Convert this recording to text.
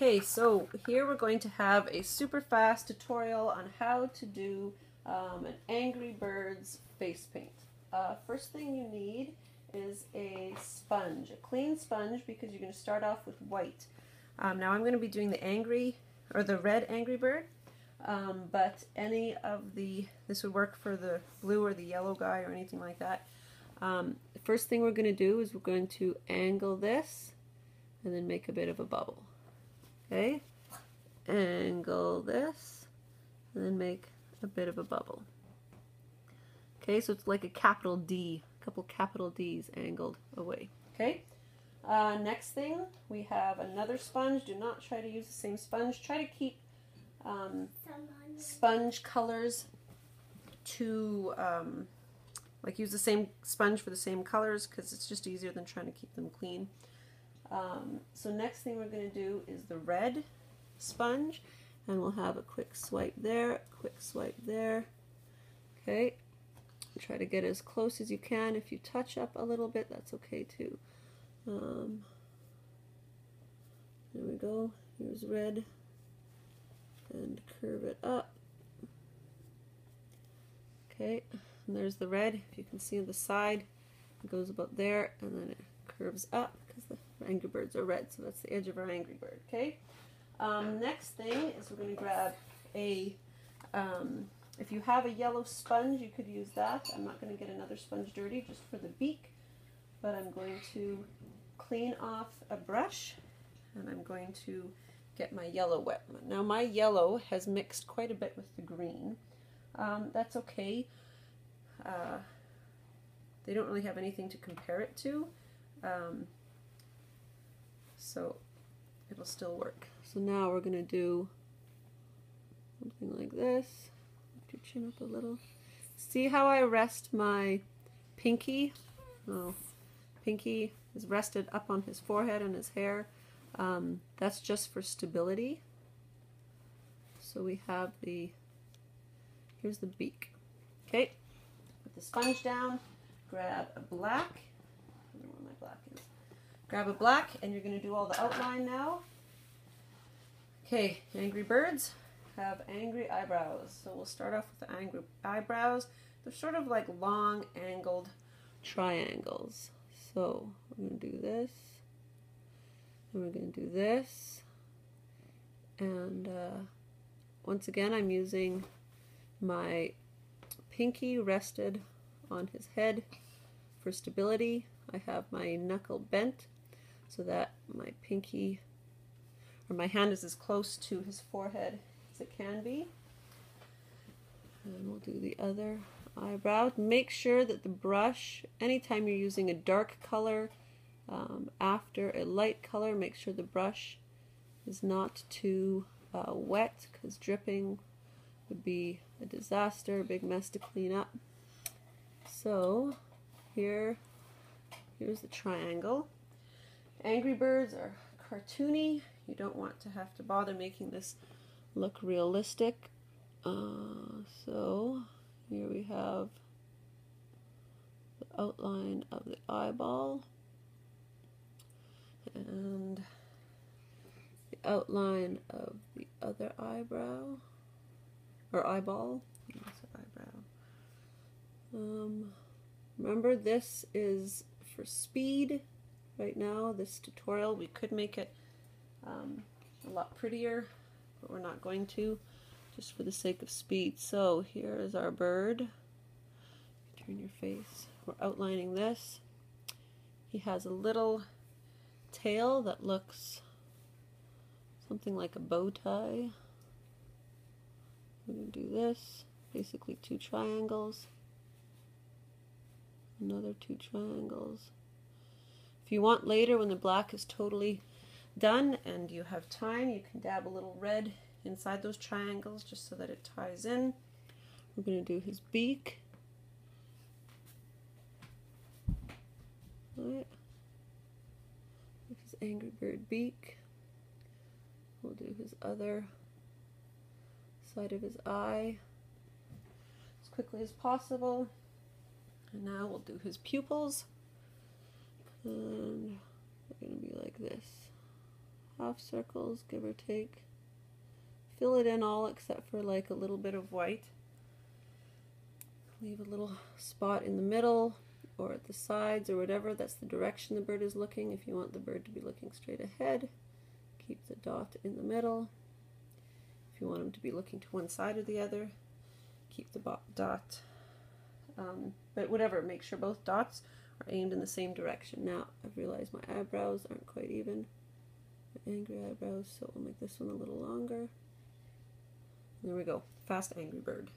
Okay, so here we're going to have a super fast tutorial on how to do an Angry Birds face paint. First thing you need is a sponge, a clean sponge, because you're going to start off with white. Now I'm going to be doing the red Angry Bird, but any of this would work for the blue or the yellow guy or anything like that. The first thing we're going to do is we're going to angle this and then make a bit of a bubble. Okay, angle this and then make a bit of a bubble. Okay, so it's like a capital D, a couple capital D's angled away. Okay, next thing we have another sponge. Do not try to use the same sponge. Try to keep sponge colors to like use the same sponge for the same colors, because it's just easier than trying to keep them clean. So next thing we're going to do is the red sponge, and we'll have a quick swipe there, quick swipe there. Okay, try to get as close as you can. If you touch up a little bit, that's okay too. There we go. Here's red, and curve it up. Okay, and there's the red. If you can see on the side, it goes about there, and then it curves up because the Angry Birds are red, so that's the edge of our Angry Bird. Okay. Next thing is we're going to grab a, if you have a yellow sponge, you could use that. I'm not going to get another sponge dirty just for the beak, but I'm going to clean off a brush, and I'm going to get my yellow wet. Now my yellow has mixed quite a bit with the green. That's okay. They don't really have anything to compare it to. So it'll still work. So now we're going to do something like this. Lift your chin up a little. See how I rest my pinky? Oh, pinky is rested up on his forehead and his hair. That's just for stability. So we have here's the beak. Okay, put the sponge down, grab a black. I don't know where my black is. Grab a black, and you're going to do all the outline now. Okay, Angry Birds have angry eyebrows. So we'll start off with the angry eyebrows. They're sort of like long angled triangles. So we're going to do this, and we're going to do this. And once again, I'm using my pinky rested on his head for stability. I have my knuckle bent so that my pinky, or my hand, is as close to his forehead as it can be. And we'll do the other eyebrow. Make sure that the brush, anytime you're using a dark color after a light color, make sure the brush is not too wet, because dripping would be a disaster, a big mess to clean up. So here's the triangle. Angry Birds are cartoony. You don't want to have to bother making this look realistic. So here we have the outline of the eyeball and the outline of the other eyebrow, or eyeball. Remember, this is for speed. Right now, this tutorial, we could make it a lot prettier, but we're not going to, just for the sake of speed. So here is our bird. Turn your face. We're outlining this. He has a little tail that looks something like a bow tie. We're going to do this, basically 2 triangles, another 2 triangles. If you want later, when the black is totally done and you have time, you can dab a little red inside those triangles just so that it ties in. We're going to do his beak. Right. His Angry Bird beak. We'll do his other side of his eye as quickly as possible. And now we'll do his pupils. And they're going to be like this. half circles, give or take. Fill it in all except for like a little bit of white. Leave a little spot in the middle or at the sides or whatever. That's the direction the bird is looking. If you want the bird to be looking straight ahead, keep the dot in the middle. If you want him to be looking to one side or the other, keep the dot. But whatever, make sure both dots are aimed in the same direction. Now, I've realized my eyebrows aren't quite even. My angry eyebrows, so we'll make this one a little longer. There we go. Fast angry bird.